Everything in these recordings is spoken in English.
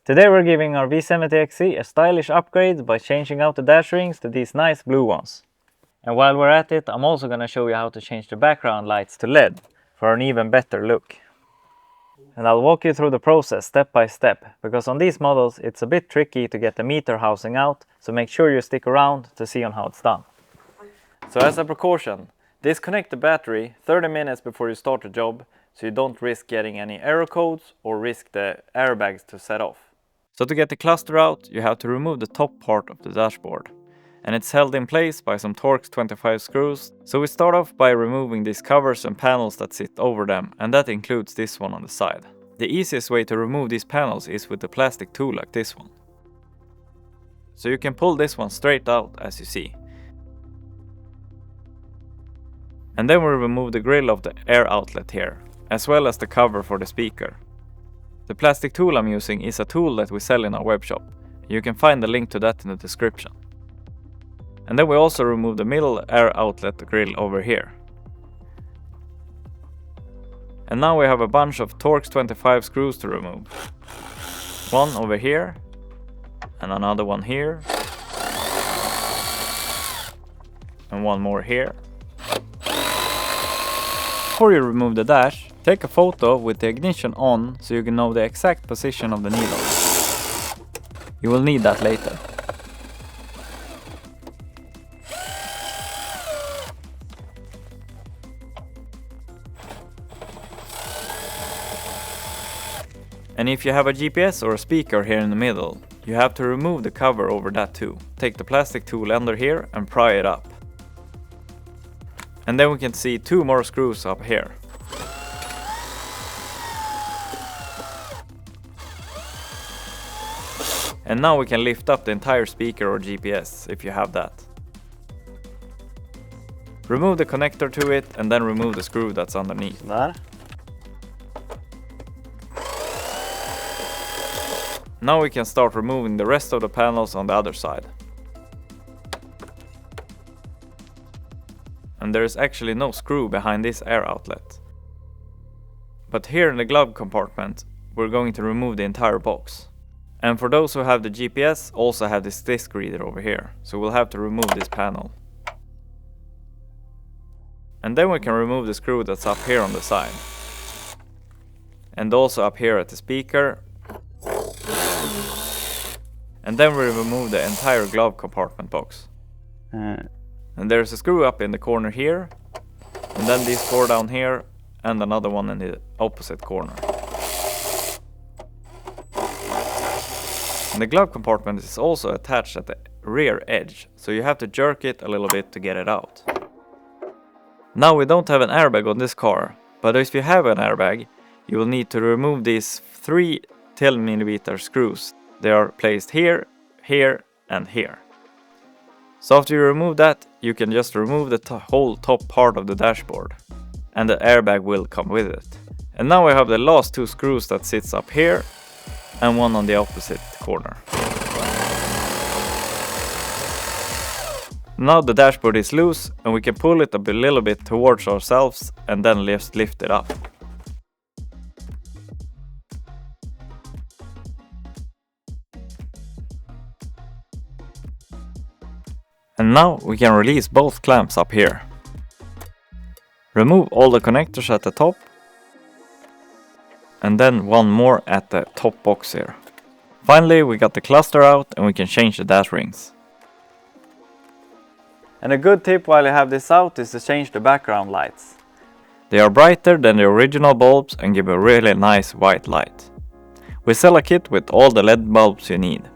Today we're giving our V70XC a stylish upgrade by changing out the dash rings to these nice blue ones. And while we're at it, I'm also going to show you how to change the background lights to LED for an even better look. And I'll walk you through the process step by step, because on these models it's a bit tricky to get the meter housing out, so make sure you stick around to see on how it's done. So as a precaution, disconnect the battery 30 minutes before you start the job, so you don't risk getting any error codes or risk the airbags to set off. So to get the cluster out, you have to remove the top part of the dashboard. And it's held in place by some Torx 25 screws. So we start off by removing these covers and panels that sit over them, and that includes this one on the side. The easiest way to remove these panels is with a plastic tool like this one. So you can pull this one straight out as you see. And then we remove the grill of the air outlet here, as well as the cover for the speaker. The plastic tool I'm using is a tool that we sell in our webshop. You can find the link to that in the description. And then we also remove the middle air outlet grill over here. And now we have a bunch of Torx 25 screws to remove. One over here, and another one here, and one more here. Before you remove the dash, take a photo with the ignition on so you can know the exact position of the needle. You will need that later. And if you have a GPS or a speaker here in the middle, you have to remove the cover over that too. Take the plastic tool under here and pry it up. And then we can see two more screws up here. And now we can lift up the entire speaker or GPS if you have that. Remove the connector to it and then remove the screw that's underneath. Där. Now we can start removing the rest of the panels on the other side. And there is actually no screw behind this air outlet. But here in the glove compartment, we're going to remove the entire box. And for those who have the GPS, also have this disc reader over here, so we'll have to remove this panel. And then we can remove the screw that's up here on the side. And also up here at the speaker. And then we remove the entire glove compartment box. And there's a screw up in the corner here, and then these four down here, and another one in the opposite corner. And the glove compartment is also attached at the rear edge, so you have to jerk it a little bit to get it out. Now we don't have an airbag on this car, but if you have an airbag, you will need to remove these 3 10mm screws. They are placed here, here, and here. So after you remove that, you can just remove the whole top part of the dashboard, and the airbag will come with it. And now we have the last 2 screws that sits up here, and one on the opposite corner. Now the dashboard is loose, and we can pull it a little bit towards ourselves, and then just lift it up. And now we can release both clamps up here. Remove all the connectors at the top. And then one more at the top box here. Finally, we got the cluster out and we can change the dash rings. And a good tip while you have this out is to change the background lights. They are brighter than the original bulbs and give a really nice white light. We sell a kit with all the LED bulbs you need.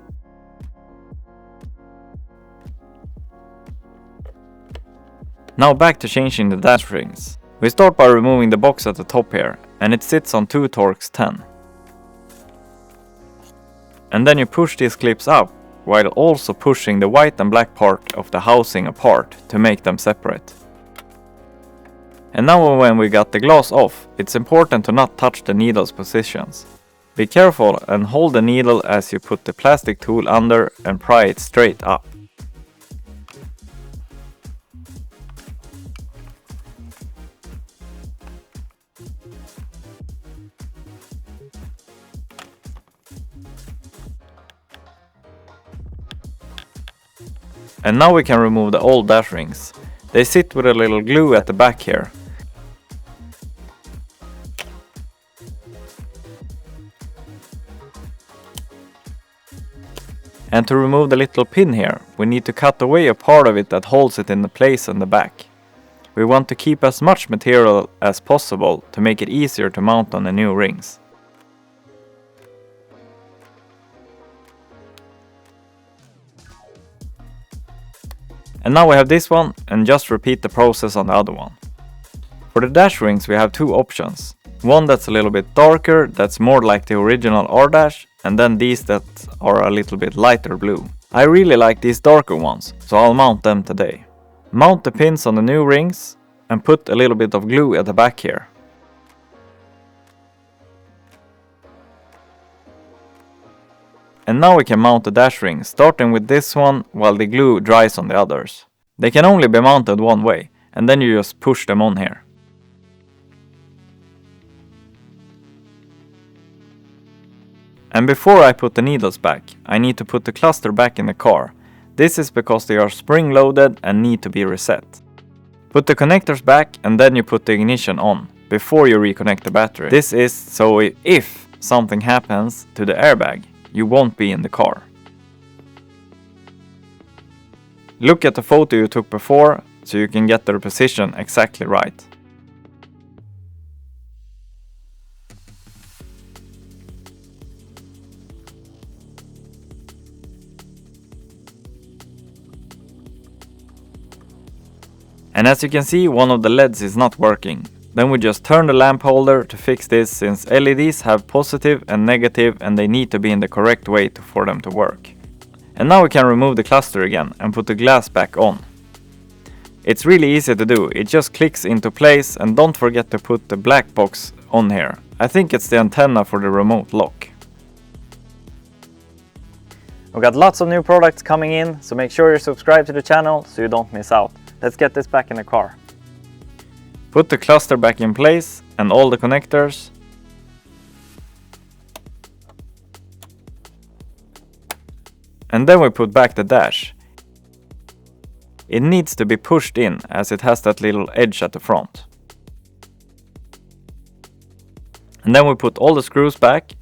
Now back to changing the dash rings. We start by removing the box at the top here, and it sits on 2 Torx 10. And then you push these clips up, while also pushing the white and black part of the housing apart to make them separate. And now when we got the glass off, it's important to not touch the needle's positions. Be careful and hold the needle as you put the plastic tool under and pry it straight up. And now we can remove the old dash rings. They sit with a little glue at the back here. And to remove the little pin here, we need to cut away a part of it that holds it in the place on the back. We want to keep as much material as possible to make it easier to mount on the new rings. And now we have this one, and just repeat the process on the other one. For the dash rings we have two options. One that's a little bit darker, that's more like the original R-dash, and then these that are a little bit lighter blue. I really like these darker ones, so I'll mount them today. Mount the pins on the new rings and put a little bit of glue at the back here. And now we can mount the dash rings, starting with this one while the glue dries on the others. They can only be mounted one way, and then you just push them on here. And before I put the needles back, I need to put the cluster back in the car. This is because they are spring loaded and need to be reset. Put the connectors back and then you put the ignition on, before you reconnect the battery. This is so if something happens to the airbag, you won't be in the car. Look at the photo you took before, so you can get the position exactly right. And as you can see, one of the LEDs is not working. Then we just turn the lamp holder to fix this, since LEDs have positive and negative and they need to be in the correct way for them to work. And now we can remove the cluster again and put the glass back on. It's really easy to do, it just clicks into place, and don't forget to put the black box on here. I think it's the antenna for the remote lock. We've got lots of new products coming in, so make sure you're subscribed to the channel so you don't miss out. Let's get this back in the car. Put the cluster back in place and all the connectors. And then we put back the dash. It needs to be pushed in as it has that little edge at the front. And then we put all the screws back.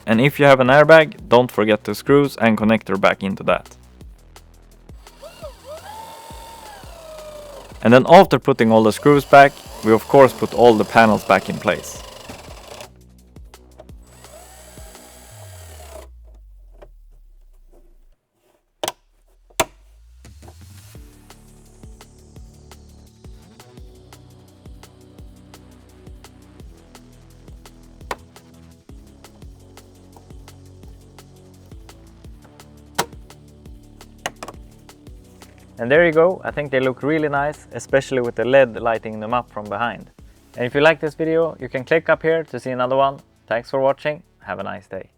And if you have an airbag, don't forget the screws and connector back into that. And then after putting all the screws back, we of course put all the panels back in place. And there you go, I think they look really nice, especially with the LED lighting them up from behind. And if you like this video, you can click up here to see another one. Thanks for watching, have a nice day.